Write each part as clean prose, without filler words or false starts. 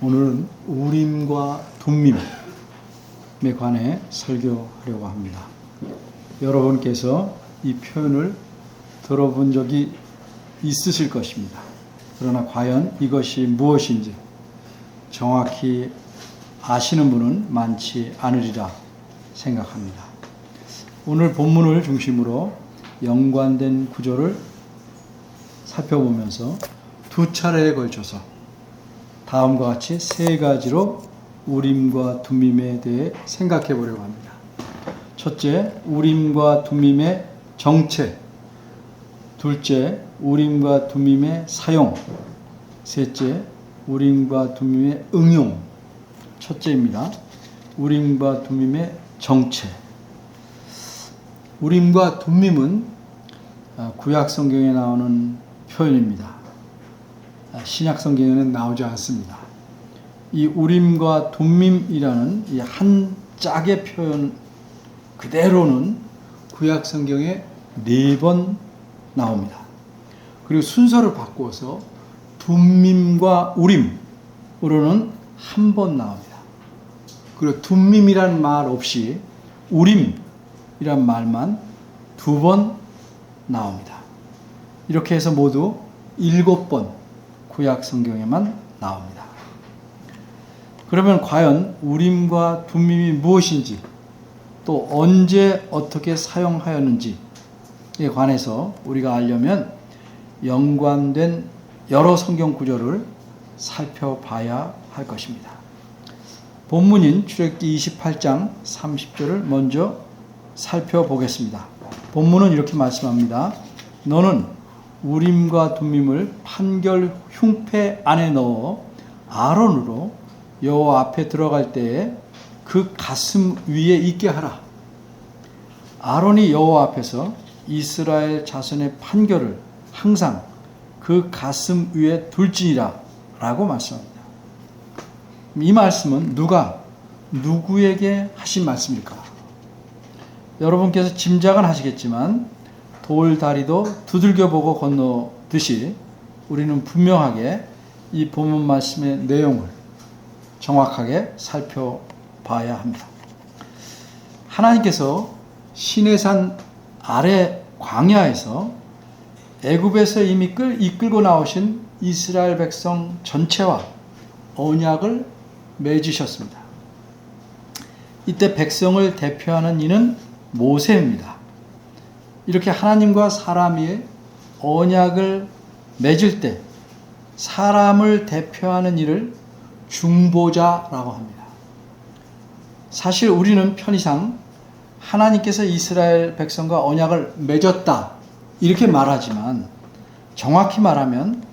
오늘은 우림과 둠밈에 관해 설교하려고 합니다. 여러분께서 이 표현을 들어본 적이 있으실 것입니다. 그러나 과연 이것이 무엇인지 정확히 아시는 분은 많지 않으리라 생각합니다. 오늘 본문을 중심으로 연관된 구절을 살펴보면서 두 차례에 걸쳐서 다음과 같이 세 가지로 우림과 둠밈에 대해 생각해 보려고 합니다. 첫째, 우림과 둠밈의 정체. 둘째, 우림과 둠밈의 사용. 셋째, 우림과 둠밈의 응용. 첫째입니다. 우림과 둠밈의 정체. 우림과 둠밈은 구약 성경에 나오는 표현입니다. 신약 성경에는 나오지 않습니다. 이 우림과 둠밈이라는 이 한 짝의 표현 그대로는 구약 성경에 4번 나옵니다. 그리고 순서를 바꾸어서 둠밈과 우림으로는 한 번 나옵니다. 그리고 둠밈이란 말 없이 우림이란 말만 2번 나옵니다. 이렇게 해서 모두 7번 구약 성경에만 나옵니다. 그러면 과연 우림과 둠밈이 무엇인지 또 언제 어떻게 사용하였는지에 관해서 우리가 알려면 연관된 여러 성경 구절을 살펴봐야 할 것입니다. 본문인 출애굽기 28장 30절을 먼저 살펴보겠습니다. 본문은 이렇게 말씀합니다. 너는 우림과 둠밈을 판결 흉패 안에 넣어 아론으로 여호와 앞에 들어갈 때에 그 가슴 위에 있게 하라. 아론이 여호와 앞에서 이스라엘 자손의 판결을 항상 그 가슴 위에 둘지니라 라고 말씀합니다. 이 말씀은 누가 누구에게 하신 말씀일까? 여러분께서 짐작은 하시겠지만 돌다리도 두들겨보고 건너듯이 우리는 분명하게 이 본문 말씀의 내용을 정확하게 살펴봐야 합니다. 하나님께서 시내산 아래 광야에서 애굽에서 이미 이끌고 나오신 이스라엘 백성 전체와 언약을 맺으셨습니다. 이때 백성을 대표하는 이는 모세입니다. 이렇게 하나님과 사람이 언약을 맺을 때 사람을 대표하는 이를 중보자라고 합니다. 사실 우리는 편의상 하나님께서 이스라엘 백성과 언약을 맺었다 이렇게 말하지만 정확히 말하면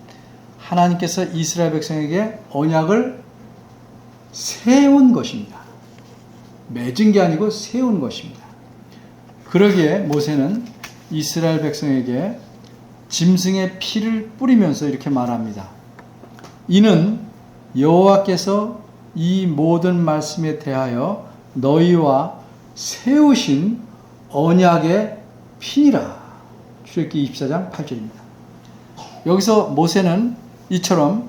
하나님께서 이스라엘 백성에게 언약을 세운 것입니다. 맺은 게 아니고 세운 것입니다. 그러기에 모세는 이스라엘 백성에게 짐승의 피를 뿌리면서 이렇게 말합니다. 이는 여호와께서 이 모든 말씀에 대하여 너희와 세우신 언약의 피니라. 출애굽기 24장 8절입니다. 여기서 모세는 이처럼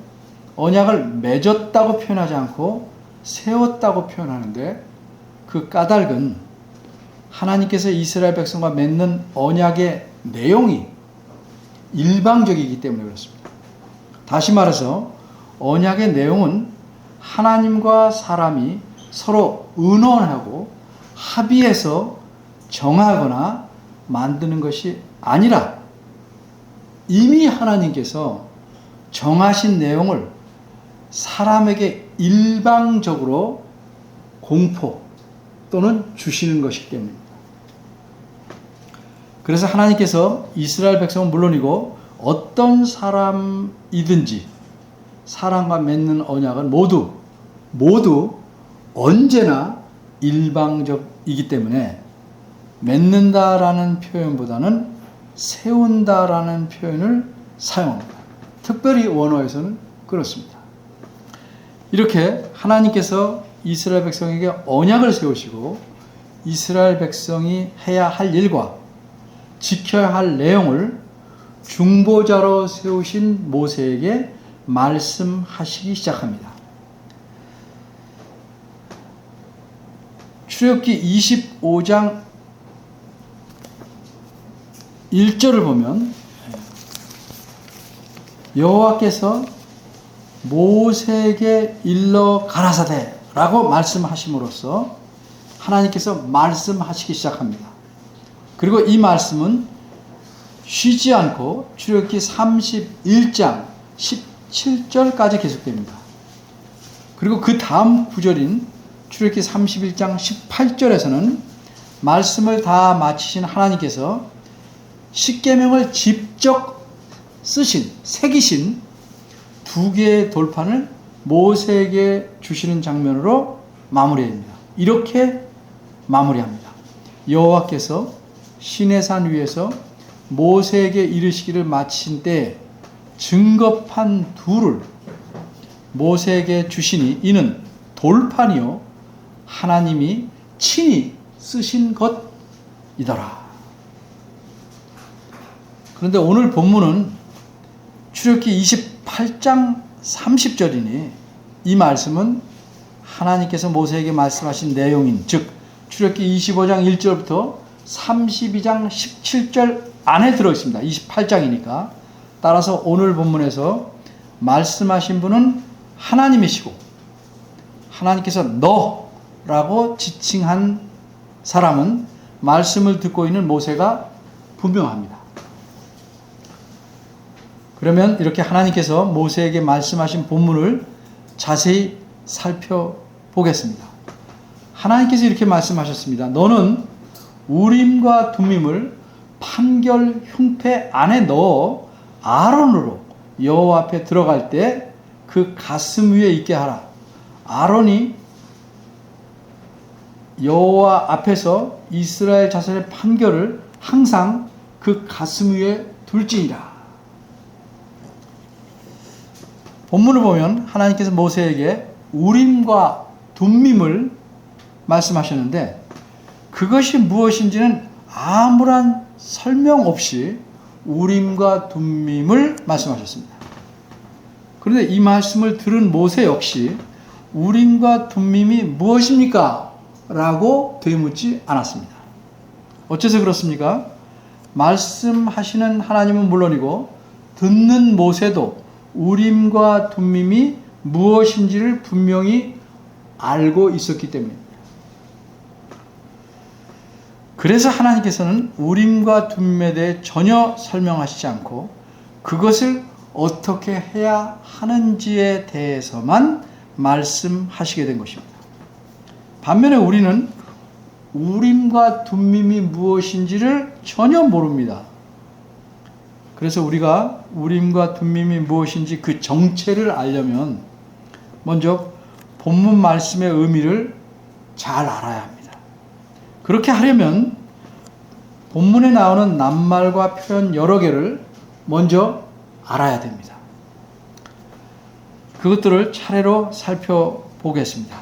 언약을 맺었다고 표현하지 않고 세웠다고 표현하는데 그 까닭은 하나님께서 이스라엘 백성과 맺는 언약의 내용이 일방적이기 때문에 그렇습니다. 다시 말해서 언약의 내용은 하나님과 사람이 서로 의논하고 합의해서 정하거나 만드는 것이 아니라 이미 하나님께서 정하신 내용을 사람에게 일방적으로 공포 또는 주시는 것이기 때문입니다. 그래서 하나님께서 이스라엘 백성은 물론이고 어떤 사람이든지 사람과 맺는 언약은 모두 언제나 일방적이기 때문에 맺는다라는 표현보다는 세운다라는 표현을 사용합니다. 특별히 원어에서는 그렇습니다. 이렇게 하나님께서 이스라엘 백성에게 언약을 세우시고 이스라엘 백성이 해야 할 일과 지켜야 할 내용을 중보자로 세우신 모세에게 말씀하시기 시작합니다. 출애굽기 25장 1절을 보면 여호와께서 모세에게 일러 가라사대라고 말씀하심으로써 하나님께서 말씀하시기 시작합니다. 그리고 이 말씀은 쉬지 않고 출애굽기 31장 17절까지 계속됩니다. 그리고 그 다음 구절인 출애굽기 31장 18절에서는 말씀을 다 마치신 하나님께서 십계명을 직접 쓰신, 새기신 두 개의 돌판을 모세에게 주시는 장면으로 마무리합니다. 이렇게 마무리합니다. 여호와께서 시내산 위에서 모세에게 이르시기를 마치신 때에 증거판 둘을 모세에게 주시니 이는 돌판이요 하나님이 친히 쓰신 것이더라. 그런데 오늘 본문은 출애굽기 28장 30절이니 이 말씀은 하나님께서 모세에게 말씀하신 내용인 즉 출애굽기 25장 1절부터 32장 17절 안에 들어있습니다. 28장이니까. 따라서 오늘 본문에서 말씀하신 분은 하나님이시고 하나님께서 너라고 지칭한 사람은 말씀을 듣고 있는 모세가 분명합니다. 그러면 이렇게 하나님께서 모세에게 말씀하신 본문을 자세히 살펴보겠습니다. 하나님께서 이렇게 말씀하셨습니다. 너는 우림과 둠밈을 판결 흉패 안에 넣어 아론으로 여호와 앞에 들어갈 때 그 가슴 위에 있게 하라. 아론이 여호와 앞에서 이스라엘 자손의 판결을 항상 그 가슴 위에 둘지니라. 본문을 보면 하나님께서 모세에게 우림과 둠밈을 말씀하셨는데 그것이 무엇인지는 아무런 설명 없이 우림과 둠밈을 말씀하셨습니다. 그런데 이 말씀을 들은 모세 역시 우림과 둠밈이 무엇입니까? 라고 되묻지 않았습니다. 어째서 그렇습니까? 말씀하시는 하나님은 물론이고 듣는 모세도 우림과 둠밈이 무엇인지를 분명히 알고 있었기 때문입니다. 그래서 하나님께서는 우림과 둠밈에 대해 전혀 설명하시지 않고 그것을 어떻게 해야 하는지에 대해서만 말씀하시게 된 것입니다. 반면에 우리는 우림과 둠밈이 무엇인지를 전혀 모릅니다. 그래서 우리가 우림과 둠밈이 무엇인지 그 정체를 알려면 먼저 본문 말씀의 의미를 잘 알아야 합니다. 그렇게 하려면 본문에 나오는 낱말과 표현 여러 개를 먼저 알아야 됩니다. 그것들을 차례로 살펴보겠습니다.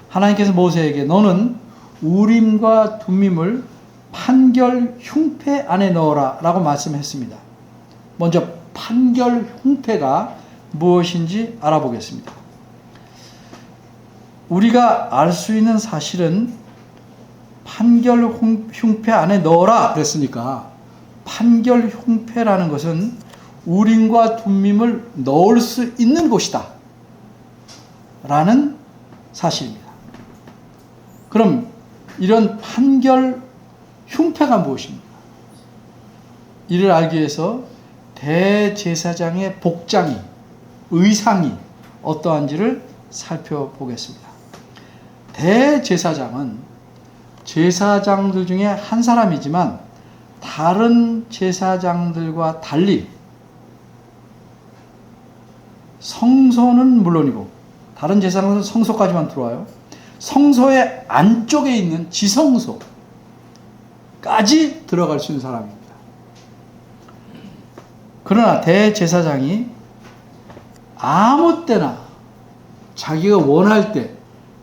하나님께서 모세에게 너는 우림과 둠밈을 판결 흉패 안에 넣어라 라고 말씀했습니다. 먼저 판결 흉패가 무엇인지 알아보겠습니다. 우리가 알 수 있는 사실은 판결 흉패 안에 넣어라 그랬으니까 판결 흉패라는 것은 우림과 둠밈을 넣을 수 있는 곳이다 라는 사실입니다. 그럼 이런 판결 흉패가 무엇입니까? 이를 알기 위해서 대제사장의 복장이, 의상이 어떠한지를 살펴보겠습니다. 대제사장은 제사장들 중에 한 사람이지만 다른 제사장들과 달리 성소는 물론이고 다른 제사장들은 성소까지만 들어와요. 성소의 안쪽에 있는 지성소까지 들어갈 수 있는 사람입니다. 그러나 대제사장이 아무 때나 자기가 원할 때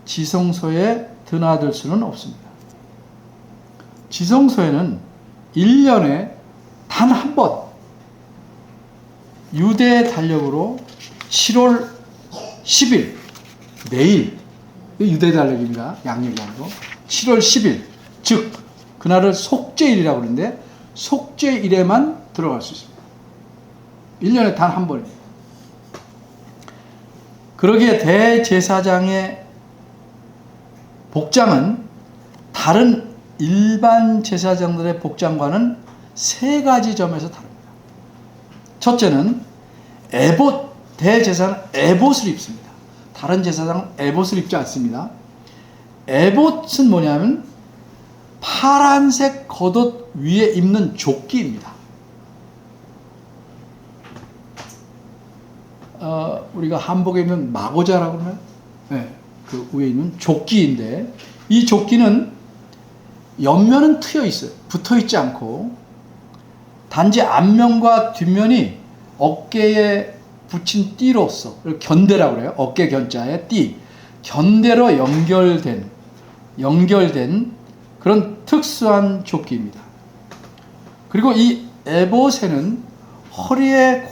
지성소에 드나들 수는 없습니다. 지성소에는 1년에 단 한 번 유대 달력으로 7월 10일 내일 유대 달력입니다. 양력이 아니고 7월 10일, 즉 그날을 속죄일이라고 그러는데 속죄일에만 들어갈 수 있습니다. 1년에 단 한 번입니다. 그러기에 대제사장의 복장은 다른 일반 제사장들의 복장과는 세 가지 점에서 다릅니다. 첫째는 에봇, 대제사장은 에봇을 입습니다. 다른 제사장은 에봇을 입지 않습니다. 에봇은 뭐냐면 파란색 겉옷 위에 입는 조끼입니다. 우리가 한복에 입는 마고자라고 그러나요? 네, 그 위에 있는 조끼인데 이 조끼는 옆면은 트여 있어요. 붙어 있지 않고 단지 앞면과 뒷면이 어깨에 붙인 띠로서 견대라고 그래요. 어깨 견자에 띠, 견대로 연결된 그런 특수한 조끼입니다. 그리고 이 에봇에는 허리에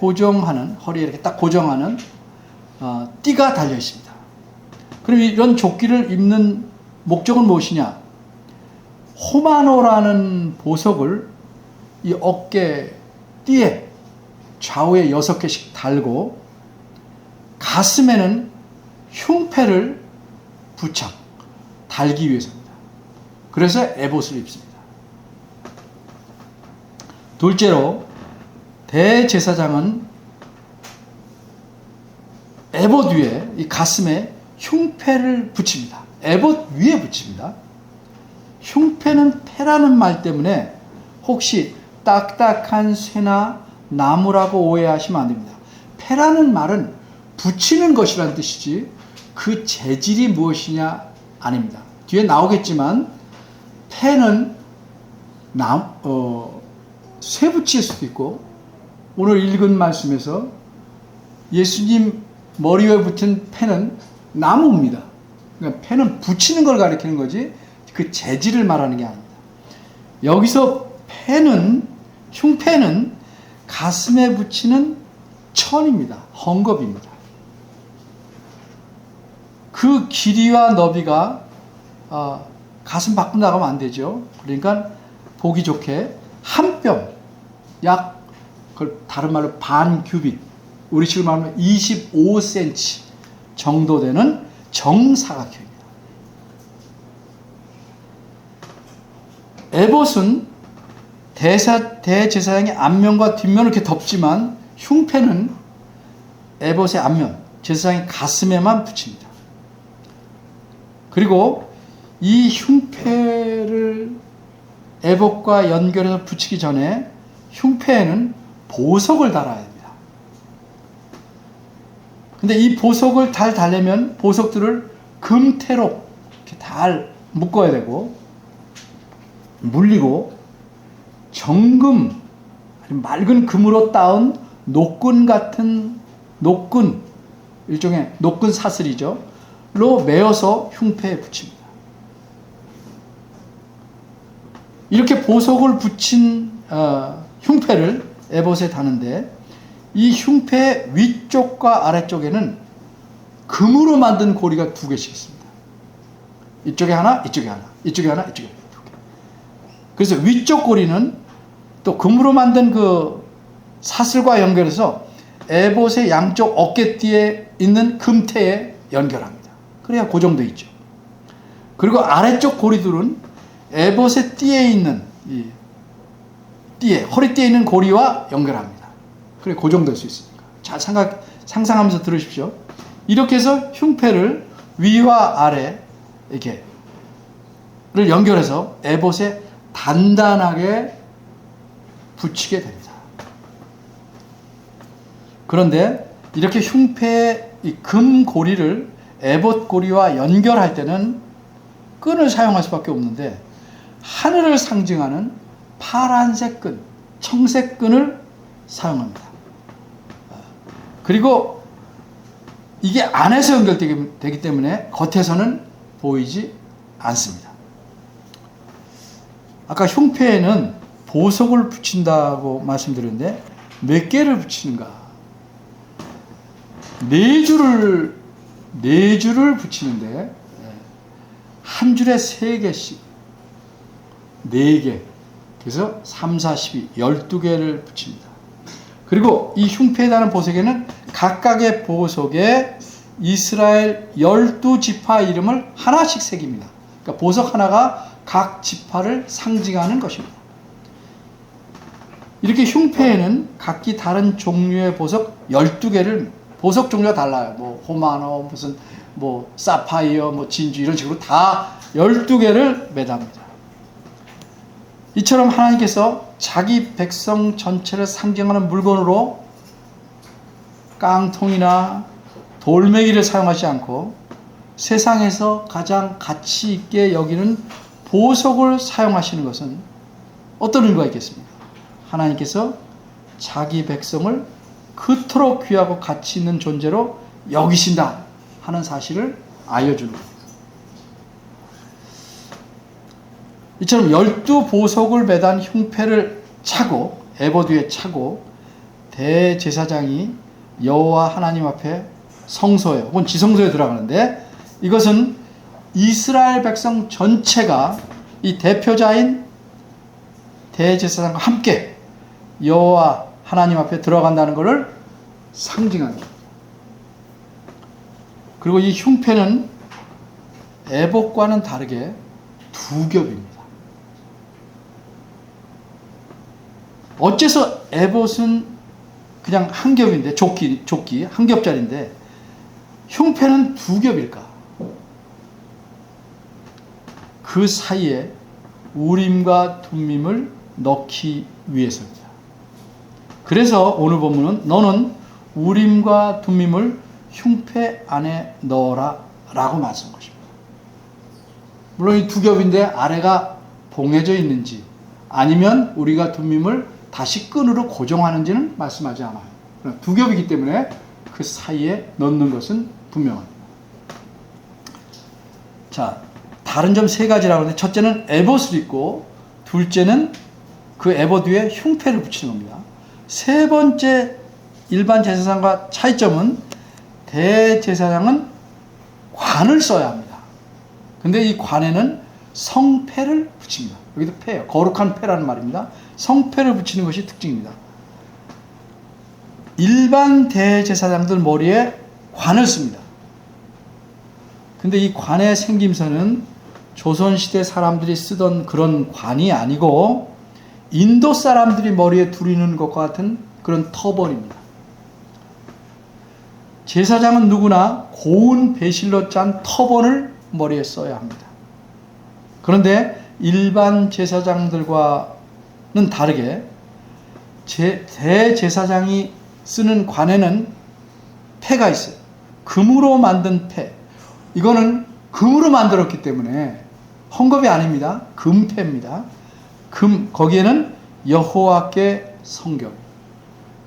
이렇게 딱 고정하는 띠가 달려 있습니다. 그럼 이런 조끼를 입는 목적은 무엇이냐? 호마노라는 보석을 이 어깨 띠에 좌우에 6개씩 달고 가슴에는 흉패를 부착, 달기 위해서입니다. 그래서 에봇을 입습니다. 둘째로 대제사장은 에봇 위에 이 가슴에 흉패를 붙입니다. 에봇 위에 붙입니다. 흉패는 패라는 말 때문에 혹시 딱딱한 쇠나 나무라고 오해하시면 안 됩니다. 패라는 말은 붙이는 것이란 뜻이지 그 재질이 무엇이냐 아닙니다. 뒤에 나오겠지만 패는 쇠 붙일 수도 있고 오늘 읽은 말씀에서 예수님 머리 위에 붙은 패는 나무입니다. 그러니까 패는 붙이는 걸 가리키는 거지 그 재질을 말하는 게 아닙니다. 여기서 흉패는 가슴에 붙이는 천입니다. 헝겊입니다. 그 길이와 너비가 가슴 밖으로 나가면 안 되죠. 그러니까 보기 좋게 한 뼘, 약 그걸 다른 말로 반 규빗, 우리식으로 말하면 25cm 정도 되는 정사각형입니다. 에봇은 대제사장의 앞면과 뒷면을 이렇게 덮지만 흉패는 에봇의 앞면, 제사장의 가슴에만 붙입니다. 그리고 이 흉패를 에봇과 연결해서 붙이기 전에 흉패에는 보석을 달아야 됩니다. 근데 이 보석을 달려면 보석들을 금태로 이렇게 달 묶어야 되고 물리고 정금, 맑은 금으로 따은 일종의 노끈 사슬이죠. 로 메어서 흉패에 붙입니다. 이렇게 보석을 붙인 흉패를 에봇에 다는데 이 흉패 위쪽과 아래쪽에는 금으로 만든 고리가 2개씩 있습니다. 이쪽에 하나, 이쪽에 하나, 이쪽에 하나, 이쪽에 하나. 그래서 위쪽 고리는 또 금으로 만든 그 사슬과 연결해서 에봇의 양쪽 어깨띠에 있는 금태에 연결합니다. 그래야 고정되어 있죠. 그리고 아래쪽 고리들은 에봇의 띠에 있는 허리띠에 있는 고리와 연결합니다. 그래 고정될 수 있으니까. 잘 상상하면서 들으십시오. 이렇게 해서 흉패를 위와 아래 이렇게를 연결해서 에봇에 단단하게 붙이게 됩니다. 그런데 이렇게 흉패의 이 금 고리를 에봇 고리와 연결할 때는 끈을 사용할 수밖에 없는데 하늘을 상징하는 파란색 끈, 청색 끈을 사용합니다. 그리고 이게 안에서 연결되기 때문에 겉에서는 보이지 않습니다. 아까 흉패에는 보석을 붙인다고 말씀드렸는데 몇 개를 붙이는가? 4줄을 붙이는데 한 줄에 3개씩, 4개, 그래서 3, 4, 12, 12개를 붙입니다. 그리고 이 흉패에 달한 보석에는 각각의 보석에 이스라엘 12지파 이름을 하나씩 새깁니다. 그러니까 보석 하나가 각 지파를 상징하는 것입니다. 이렇게 흉패에는 각기 다른 종류의 보석 12개를, 보석 종류가 달라요. 뭐 호마노, 무슨 뭐 사파이어, 뭐 진주 이런 식으로 다 12개를 매답니다. 이처럼 하나님께서 자기 백성 전체를 상징하는 물건으로 깡통이나 돌멩이를 사용하지 않고 세상에서 가장 가치 있게 여기는 보석을 사용하시는 것은 어떤 의미가 있겠습니까? 하나님께서 자기 백성을 그토록 귀하고 가치 있는 존재로 여기신다 하는 사실을 알려주는 겁니다. 이처럼 12보석을 매단 흉패를 차고 에봇 위에 차고 대제사장이 여호와 하나님 앞에 성소에 혹은 지성소에 들어가는데, 이것은 이스라엘 백성 전체가 이 대표자인 대제사장과 함께 여호와 하나님 앞에 들어간다는 것을 상징합니다. 그리고 이 흉패는 에봇과는 다르게 2겹입니다. 어째서 에봇은 그냥 한 겹인데, 조끼 한 겹짜리인데 흉패는 2겹일까? 그 사이에 우림과 둠밈을 넣기 위해서입니다. 그래서 오늘 본문은 너는 우림과 둠밈을 흉패 안에 넣어라 라고 말씀한 것입니다. 물론 이 2겹인데 아래가 봉해져 있는지 아니면 우리가 둠밈을 다시 끈으로 고정하는지는 말씀하지 않아요. 2겹이기 때문에 그 사이에 넣는 것은 분명합니다. 자, 다른 점 3가지라고 하는데, 첫째는 에봇을 입고, 둘째는 그 에봇 위에 흉패를 붙이는 겁니다. 세 번째 일반 제사장과 차이점은 대제사장은 관을 써야 합니다. 근데 이 관에는 성패를 붙입니다. 여기도 패예요. 거룩한 패라는 말입니다. 성패를 붙이는 것이 특징입니다. 일반 대제사장들 머리에 관을 씁니다. 근데 이 관의 생김새는 조선시대 사람들이 쓰던 그런 관이 아니고 인도 사람들이 머리에 두르는 것과 같은 그런 터번입니다. 제사장은 누구나 고운 배실로 짠 터번을 머리에 써야 합니다. 그런데 일반 제사장들과는 다르게 대제사장이 쓰는 관에는 패가 있어요. 금으로 만든 패. 이거는 금으로 만들었기 때문에 헝겊이 아닙니다. 금패입니다. 거기에는 여호와께 성결,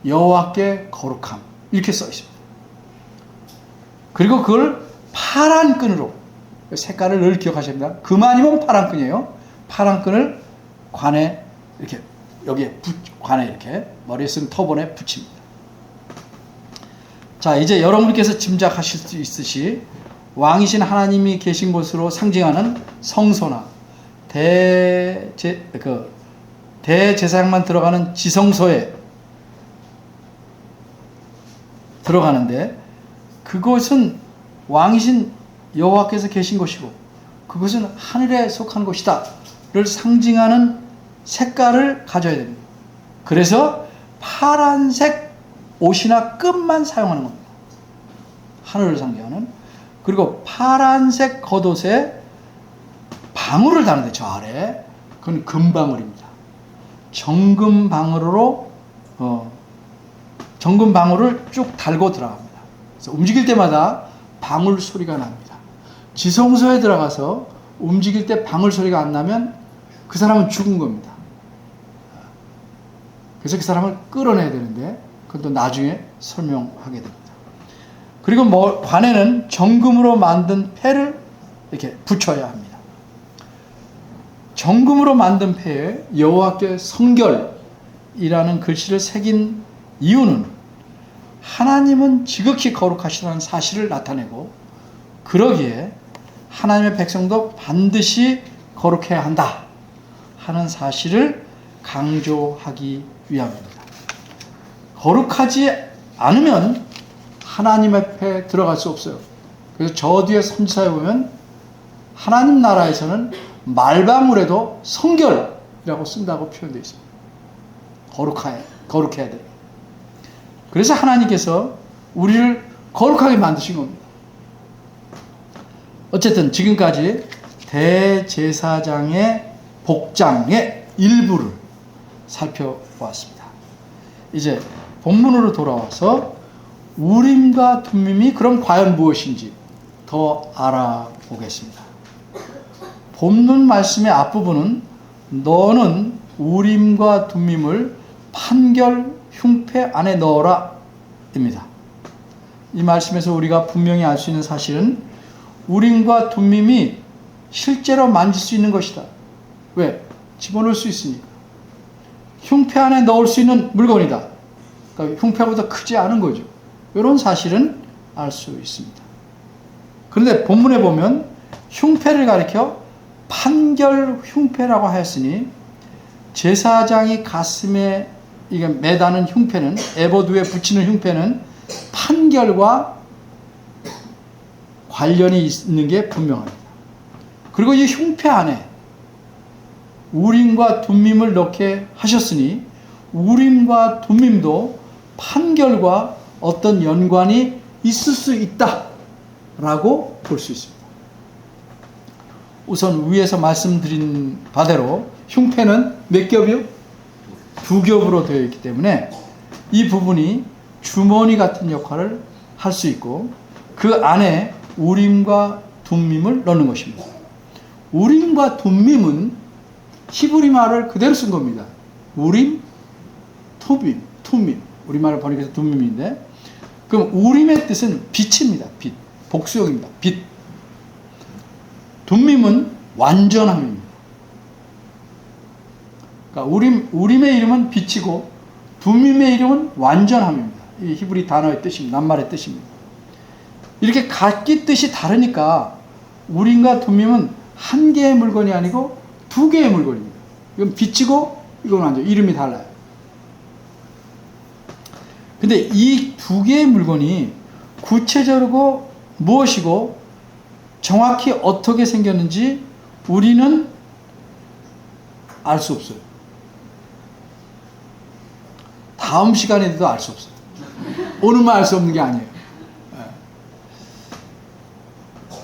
여호와께 거룩함 이렇게 써 있습니다. 그리고 그걸 파란 끈으로, 색깔을 늘 기억하셔야 됩니다. 금 아니면 파란 끈이에요. 파란 끈을 관에 이렇게, 여기에 관에 이렇게 머리에 쓴 터번에 붙입니다. 자, 이제 여러분께서 짐작하실 수 있으시 왕이신 하나님이 계신 곳으로 상징하는 성소나 대제사장만 들어가는 지성소에 들어가는데, 그곳은 왕이신 여호와께서 계신 곳이고 그것은 하늘에 속한 곳이다를 상징하는 색깔을 가져야 됩니다. 그래서 파란색 옷이나 끈만 사용하는 겁니다. 하늘을 상징하는. 그리고 파란색 겉옷에 방울을 다는데, 저 아래 그건 금방울입니다. 정금방울로 정금방울을 쭉 달고 들어갑니다. 그래서 움직일 때마다 방울 소리가 납니다. 지성소에 들어가서 움직일 때 방울 소리가 안 나면 그 사람은 죽은 겁니다. 그래서 그 사람을 끌어내야 되는데 그건 또 나중에 설명하게 됩니다. 그리고 관에는 정금으로 만든 패를 이렇게 붙여야 합니다. 정금으로 만든 패에 여호와께 성결이라는 글씨를 새긴 이유는 하나님은 지극히 거룩하시다는 사실을 나타내고, 그러기에 하나님의 백성도 반드시 거룩해야 한다 하는 사실을 강조하기 위함입니다. 거룩하지 않으면 하나님 앞에 들어갈 수 없어요. 그래서 저 뒤에 선지서에 보면 하나님 나라에서는 말방울에도 성결이라고 쓴다고 표현되어 있습니다. 거룩해야 돼. 그래서 하나님께서 우리를 거룩하게 만드신 겁니다. 어쨌든 지금까지 대제사장의 복장의 일부를 살펴보았습니다. 이제 본문으로 돌아와서 우림과 둠밈이 그럼 과연 무엇인지 더 알아보겠습니다. 본문 말씀의 앞부분은 너는 우림과 둠밈을 판결 흉패 안에 넣어라 입니다. 이 말씀에서 우리가 분명히 알 수 있는 사실은 우림과 둠밈이 실제로 만질 수 있는 것이다. 왜? 집어넣을 수 있으니까. 흉패 안에 넣을 수 있는 물건이다. 그러니까 흉패보다 크지 않은 거죠. 이런 사실은 알 수 있습니다. 그런데 본문에 보면 흉패를 가리켜 판결 흉패라고 하였으니 제사장이 가슴에 이게 매다는 흉패는 에보드 위에 붙이는 흉패는 판결과 관련이 있는 게 분명합니다. 그리고 이 흉패 안에 우림과 둠밈을 넣게 하셨으니 우림과 둠밈도 판결과 어떤 연관이 있을 수 있다라고 볼 수 있습니다. 우선 위에서 말씀드린 바대로 흉패는 몇 겹이요? 2겹으로 되어 있기 때문에 이 부분이 주머니 같은 역할을 할 수 있고 그 안에 우림과 둠밈을 넣는 것입니다. 우림과 둠밈은 히브리 말을 그대로 쓴 겁니다. 우림, 투밈. 우리말을 번역해서 둠밈인데 그럼 우림의 뜻은 빛입니다. 빛. 복수형입니다. 빛. 둠밈은 완전함입니다. 그러니까 우림의 이름은 빛이고 둠밈의 이름은 완전함입니다. 이 히브리 단어의 뜻입니다. 낱말의 뜻입니다. 이렇게 각기 뜻이 다르니까 우림과 둠밈은 한 개의 물건이 아니고 2개의 물건입니다. 이건 빛이고 이건 완전 이름이 달라요. 근데 이 2개의 물건이 구체적으로 무엇이고 정확히 어떻게 생겼는지 우리는 알 수 없어요. 다음 시간에도 알 수 없어요. 오늘만 알 수 없는 게 아니에요.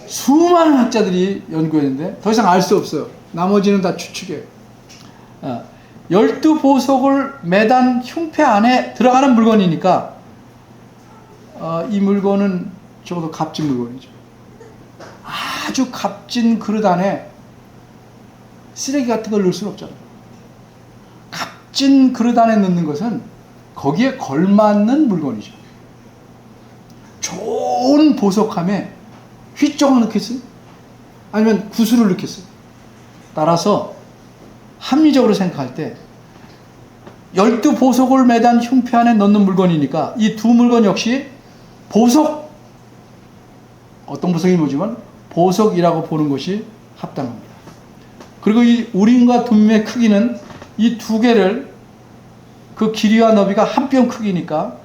수많은 학자들이 연구했는데 더 이상 알 수 없어요. 나머지는 다 추측이에요. 12보석을 매단 흉패 안에 들어가는 물건이니까 이 물건은 적어도 값진 물건이죠. 아주 값진 그릇 안에 쓰레기 같은 걸 넣을 수는 없잖아요. 값진 그릇 안에 넣는 것은 거기에 걸맞는 물건이죠. 좋은 보석함에 휘종을 넣겠어요? 아니면 구슬을 넣겠어요? 따라서 합리적으로 생각할 때 12보석을 매단 흉패 안에 넣는 물건이니까 이 2 물건 역시 보석, 어떤 보석이 뭐지만 보석이라고 보는 것이 합당합니다. 그리고 이 우림과 둠밈의 크기는 이 2개를 그 길이와 너비가 한 뼘 크기니까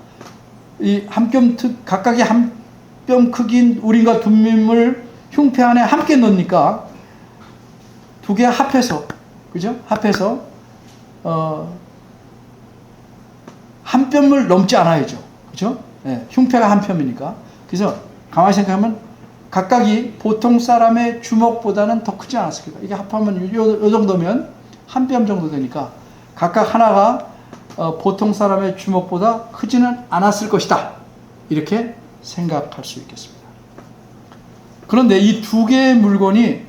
이 한 뼘 각각의 한 뼘 크기인 우림과 둠밈을 흉패 안에 함께 넣으니까 2개 합해서 그죠? 합해서 한 뼘을 넘지 않아야죠. 그죠? 네, 흉패가 한 뼘이니까. 그래서 가만히 생각하면 각각이 보통 사람의 주먹보다는 더 크지 않았을까. 이게 합하면 요 정도면 한 뼘 정도 되니까 각각 하나가 보통 사람의 주먹보다 크지는 않았을 것이다. 이렇게 생각할 수 있겠습니다. 그런데 이 2개의 물건이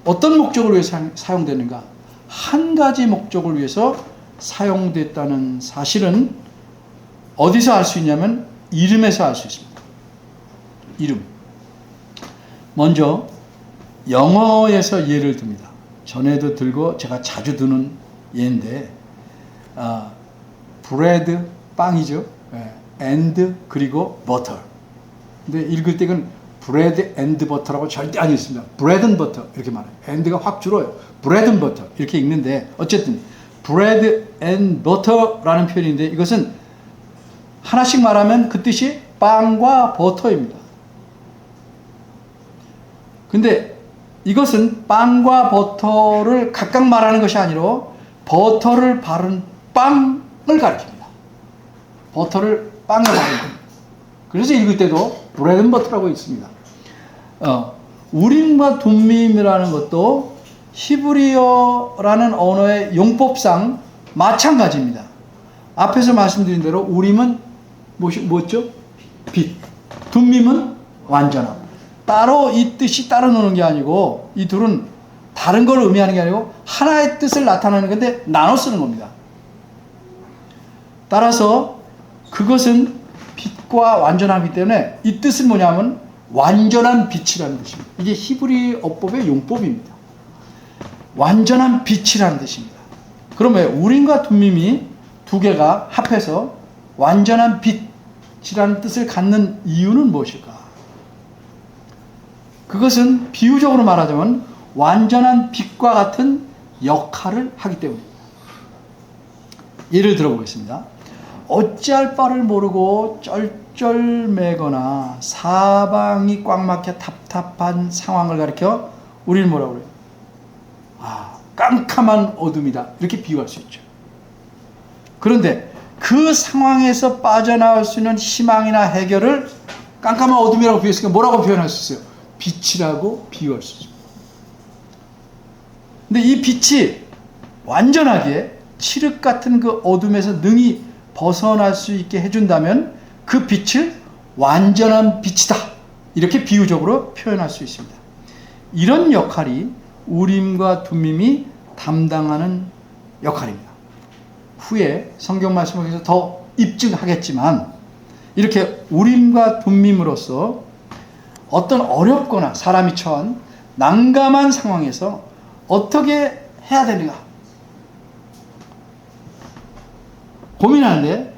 어떤 목적을 위해서 사용되는가? 한 가지 목적을 위해서 사용됐다는 사실은 어디서 알 수 있냐면 이름에서 알 수 있습니다. 이름. 먼저 영어에서 예를 듭니다. 전에도 들고 제가 자주 드는 예인데 브레드 빵이죠. and 그리고 버터. 근데 읽을 때 이건 브레드 앤드 버터라고 절대 안 읽습니다. 브레드 앤 버터 이렇게 말해요. 앤드가 확 줄어요. 브레드 앤 버터 이렇게 읽는데 어쨌든 브레드 앤 버터라는 표현인데 이것은 하나씩 말하면 그 뜻이 빵과 버터입니다. 근데 이것은 빵과 버터를 각각 말하는 것이 아니라 버터를 바른 빵을 가리킵니다. 버터를 빵에 바른 겁니다. 그래서 읽을 때도 브레드 앤 버터라고 있습니다. 우림과 둠밈이라는 것도 히브리어라는 언어의 용법상 마찬가지입니다. 앞에서 말씀드린 대로 우림은 뭐죠? 빛. 둠밈은 완전함. 따로 이 뜻이 따로 노는 게 아니고 이 둘은 다른 걸 의미하는 게 아니고 하나의 뜻을 나타내는 건데 나눠 쓰는 겁니다. 따라서 그것은 빛과 완전함이기 때문에 이 뜻은 뭐냐면 완전한 빛이라는 뜻입니다. 이게 히브리어법의 용법입니다. 완전한 빛이라는 뜻입니다. 그러면 우림과 둠밈이 두 개가 합해서 완전한 빛이라는 뜻을 갖는 이유는 무엇일까? 그것은 비유적으로 말하자면 완전한 빛과 같은 역할을 하기 때문입니다. 예를 들어보겠습니다. 어찌할 바를 모르고 쩔쩔매거나 사방이 꽉 막혀 답답한 상황을 가리켜 우리는 뭐라고 그래요? 깜깜한 어둠이다. 이렇게 비유할 수 있죠. 그런데 그 상황에서 빠져나올 수 있는 희망이나 해결을 깜깜한 어둠이라고 비유했으니까 뭐라고 표현할 수 있어요? 빛이라고 비유할 수 있습니다. 근데 이 빛이 완전하게 칠흑 같은 그 어둠에서 능히 벗어날 수 있게 해준다면 그 빛을 완전한 빛이다. 이렇게 비유적으로 표현할 수 있습니다. 이런 역할이 우림과 둠밈이 담당하는 역할입니다. 후에 성경 말씀을 통해서 더 입증하겠지만 이렇게 우림과 둠밈으로서 어떤 어렵거나 사람이 처한 난감한 상황에서 어떻게 해야 되는가 고민하는데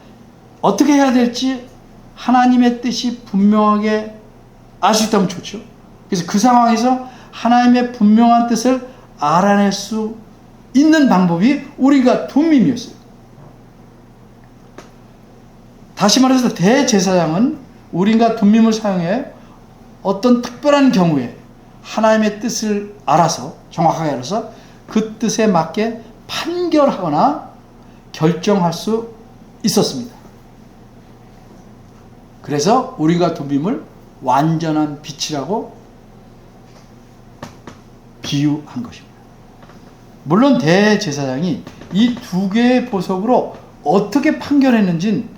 어떻게 해야 될지 하나님의 뜻이 분명하게 알 수 있다면 좋죠. 그래서 그 상황에서 하나님의 분명한 뜻을 알아낼 수 있는 방법이 우리가 둠밈이었어요. 다시 말해서 대제사장은 우림과 둠밈을 사용해 어떤 특별한 경우에 하나님의 뜻을 알아서 정확하게 알아서 그 뜻에 맞게 판결하거나 결정할 수 있었습니다. 그래서 우리가 둠밈을 완전한 빛이라고 비유한 것입니다. 물론 대제사장이 이 두 개의 보석으로 어떻게 판결했는지는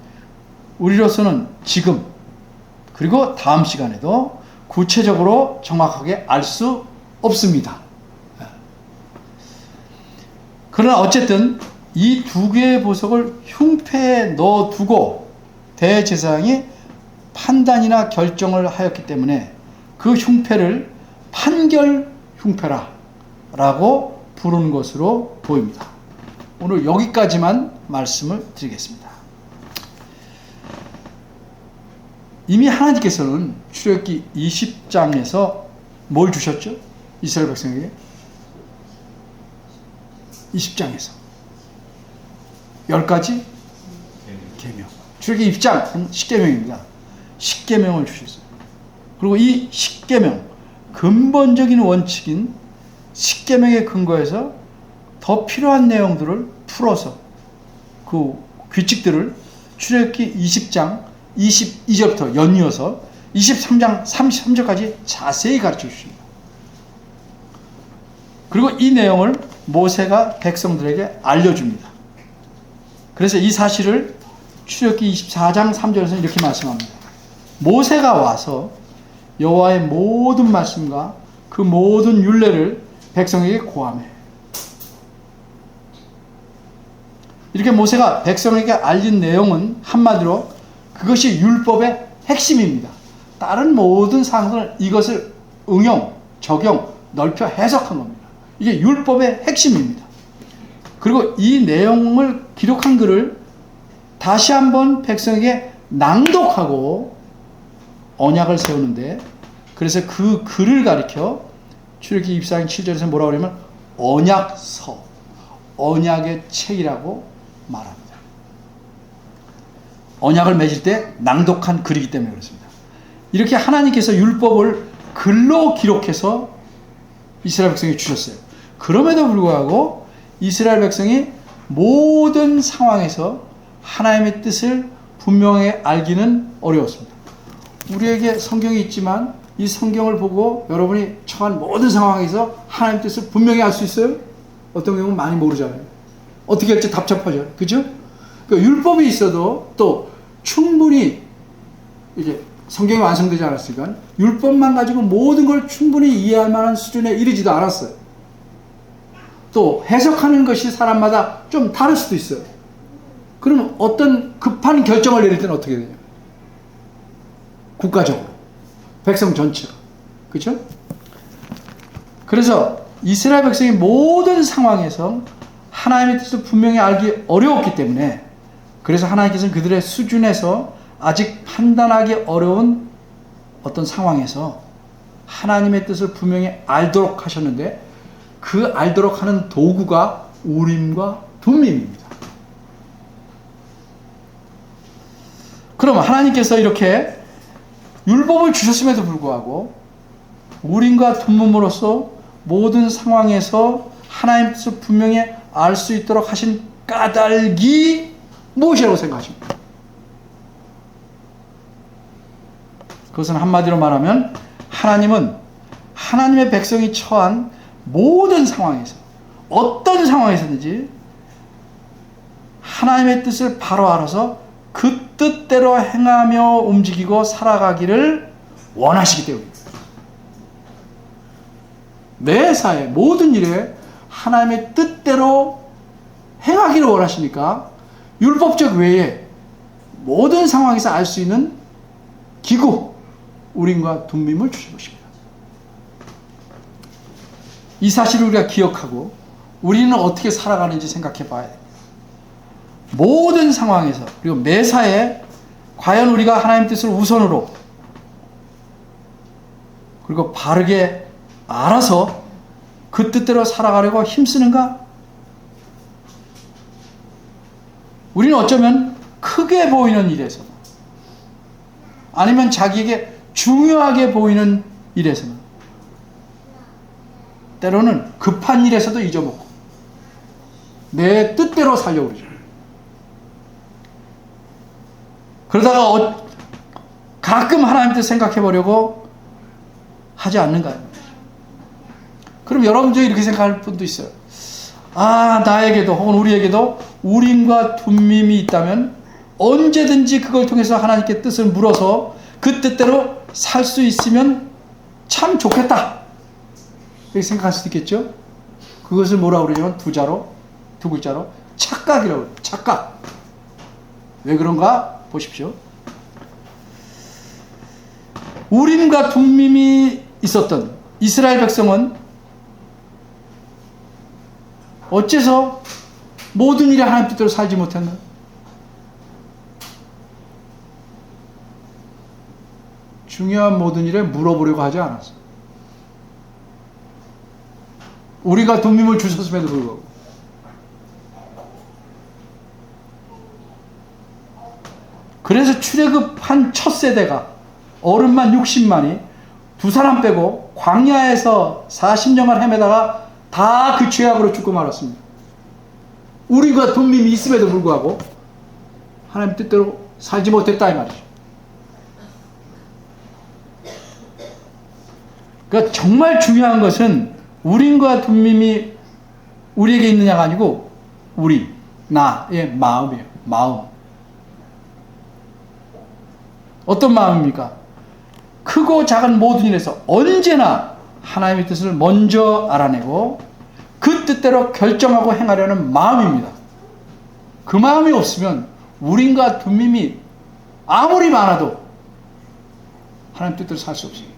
우리로서는 지금 그리고 다음 시간에도 구체적으로 정확하게 알 수 없습니다. 그러나 어쨌든 이 두 개의 보석을 흉패에 넣어두고 대제사장이 판단이나 결정을 하였기 때문에 그 흉패를 판결 흉패라고 부르는 것으로 보입니다. 오늘 여기까지만 말씀을 드리겠습니다. 이미 하나님께서는 출애굽기 20장에서 뭘 주셨죠? 이스라엘 백성에게 20장에서 10가지 계명. 출애굽기 20장은 10계명입니다. 10계명을 주셨어요. 그리고 이 10계명 근본적인 원칙인 10계명의 근거에서 더 필요한 내용들을 풀어서 그 규칙들을 출애굽기 20장 22절부터 연이어서 23장 33절까지 자세히 가르쳐 주십니다. 그리고 이 내용을 모세가 백성들에게 알려줍니다. 그래서 이 사실을 출애굽기 24장 3절에서 이렇게 말씀합니다. 모세가 와서 여호와의 모든 말씀과 그 모든 율례를 백성에게 고하매. 이렇게 모세가 백성에게 알린 내용은 한마디로 그것이 율법의 핵심입니다. 다른 모든 사항들은 이것을 응용, 적용, 넓혀 해석한 겁니다. 이게 율법의 핵심입니다. 그리고 이 내용을 기록한 글을 다시 한번 백성에게 낭독하고 언약을 세우는데 그래서 그 글을 가리켜 출애굽기 24장 7절에서 뭐라고 그러냐면 언약서, 언약의 책이라고 말합니다. 언약을 맺을 때 낭독한 글이기 때문에 그렇습니다. 이렇게 하나님께서 율법을 글로 기록해서 이스라엘 백성에게 주셨어요. 그럼에도 불구하고 이스라엘 백성이 모든 상황에서 하나님의 뜻을 분명히 알기는 어려웠습니다. 우리에게 성경이 있지만 이 성경을 보고 여러분이 처한 모든 상황에서 하나님의 뜻을 분명히 알 수 있어요? 어떤 경우는 많이 모르잖아요. 어떻게 할지 답답하죠. 그죠? 그러니까 율법이 있어도 또 충분히 이게 성경이 완성되지 않았으니까 율법만 가지고 모든 걸 충분히 이해할 만한 수준에 이르지도 않았어요. 또 해석하는 것이 사람마다 좀 다를 수도 있어요. 그러면 어떤 급한 결정을 내릴 때는 어떻게 되냐? 국가적으로, 백성 전체로, 그렇죠? 그래서 이스라엘 백성이 모든 상황에서 하나님의 뜻을 분명히 알기 어려웠기 때문에 그래서 하나님께서는 그들의 수준에서 아직 판단하기 어려운 어떤 상황에서 하나님의 뜻을 분명히 알도록 하셨는데 그 알도록 하는 도구가 우림과 둠밈입니다. 그럼 하나님께서 이렇게 율법을 주셨음에도 불구하고 우림과 둠밈으로써 모든 상황에서 하나님의 뜻을 분명히 알 수 있도록 하신 까닭이 무엇이라고 생각하십니까? 그것은 한마디로 말하면 하나님은 하나님의 백성이 처한 모든 상황에서 어떤 상황에서든지 하나님의 뜻을 바로 알아서 그 뜻대로 행하며 움직이고 살아가기를 원하시기 때문입니다. 매사에 모든 일에 하나님의 뜻대로 행하기를 원하시니까 율법적 외에 모든 상황에서 알 수 있는 기구, 우림과 둠밈을 주신 것입니다. 이 사실을 우리가 기억하고 우리는 어떻게 살아가는지 생각해 봐야 됩니다. 모든 상황에서 그리고 매사에 과연 우리가 하나님 뜻을 우선으로 그리고 바르게 알아서 그 뜻대로 살아가려고 힘쓰는가? 우리는 어쩌면 크게 보이는 일에서는 아니면 자기에게 중요하게 보이는 일에서는 때로는 급한 일에서도 잊어먹고 내 뜻대로 살려고 그러죠. 그러다가 가끔 하나님 뜻 생각해 보려고 하지 않는가요? 그럼 여러분 중에 이렇게 생각할 분도 있어요. 아, 나에게도 혹은 우리에게도 우림과 둠밈이 있다면 언제든지 그걸 통해서 하나님께 뜻을 물어서 그 뜻대로 살 수 있으면 참 좋겠다. 이렇게 생각할 수도 있겠죠? 그것을 뭐라고 그러냐면 두 글자로 착각이라고 그래요. 착각. 왜 그런가 보십시오. 우림과 둠밈이 있었던 이스라엘 백성은 어째서 모든 일에 하나님 뜻대로 살지 못했나? 중요한 모든 일에 물어보려고 하지 않았어. 우리가 둠밈을 주셨음에도 불구하고. 그래서 출애굽한 첫 세대가 어른만 60만이 두 사람 빼고 광야에서 40년간 헤매다가 다 그 죄악으로 죽고 말았습니다. 우리가 둠밈이 있음에도 불구하고 하나님 뜻대로 살지 못했다 이 말이죠. 그러니까 정말 중요한 것은 우림과 둠밈이 우리에게 있느냐가 아니고 나의 마음이에요. 마음. 어떤 마음입니까? 크고 작은 모든 일에서 언제나 하나님의 뜻을 먼저 알아내고 그 뜻대로 결정하고 행하려는 마음입니다. 그 마음이 없으면 우림과 둠밈이 아무리 많아도 하나님 뜻대로 살 수 없습니다.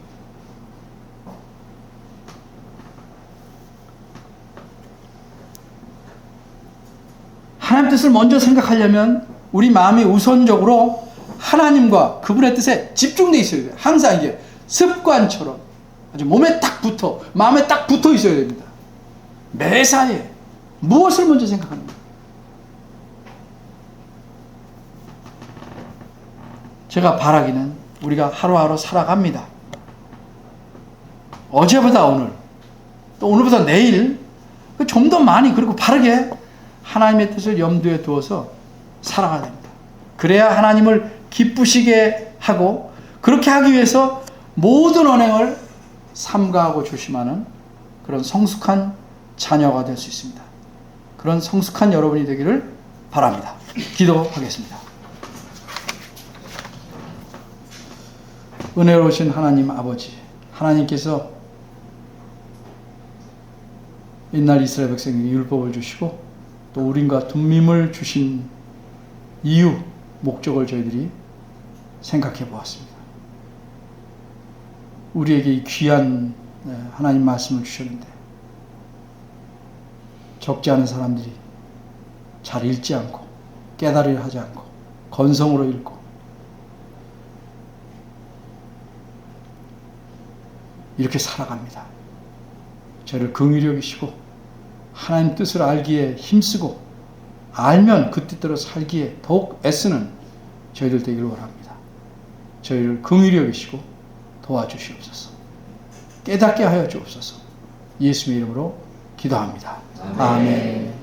하나님 뜻을 먼저 생각하려면 우리 마음이 우선적으로 하나님과 그분의 뜻에 집중되어 있어야 돼요. 항상 이게 습관처럼 아주 몸에 딱 붙어, 마음에 딱 붙어 있어야 됩니다. 매사에 무엇을 먼저 생각합니까? 제가 바라기는 우리가 하루하루 살아갑니다. 어제보다 오늘, 또 오늘보다 내일 좀 더 많이 그리고 바르게 하나님의 뜻을 염두에 두어서 살아가야 됩니다. 그래야 하나님을 기쁘시게 하고, 그렇게 하기 위해서 모든 언행을 삼가하고 조심하는 그런 성숙한 자녀가 될 수 있습니다. 그런 성숙한 여러분이 되기를 바랍니다. 기도하겠습니다. 은혜로우신 하나님 아버지, 하나님께서 옛날 이스라엘 백성에게 율법을 주시고 또 우림과 둠밈을 주신 이유, 목적을 저희들이 생각해 보았습니다. 우리에게 이 귀한 하나님 말씀을 주셨는데 적지 않은 사람들이 잘 읽지 않고 깨달으려 하지 않고 건성으로 읽고 이렇게 살아갑니다. 저를 긍휼히 여기시고 하나님 뜻을 알기에 힘쓰고 알면 그 뜻대로 살기에 더욱 애쓰는 저희들 되기를 원합니다. 저희를 긍휼히 여기시고 도와주시옵소서. 깨닫게 하여 주옵소서. 예수의 이름으로 기도합니다. 아멘.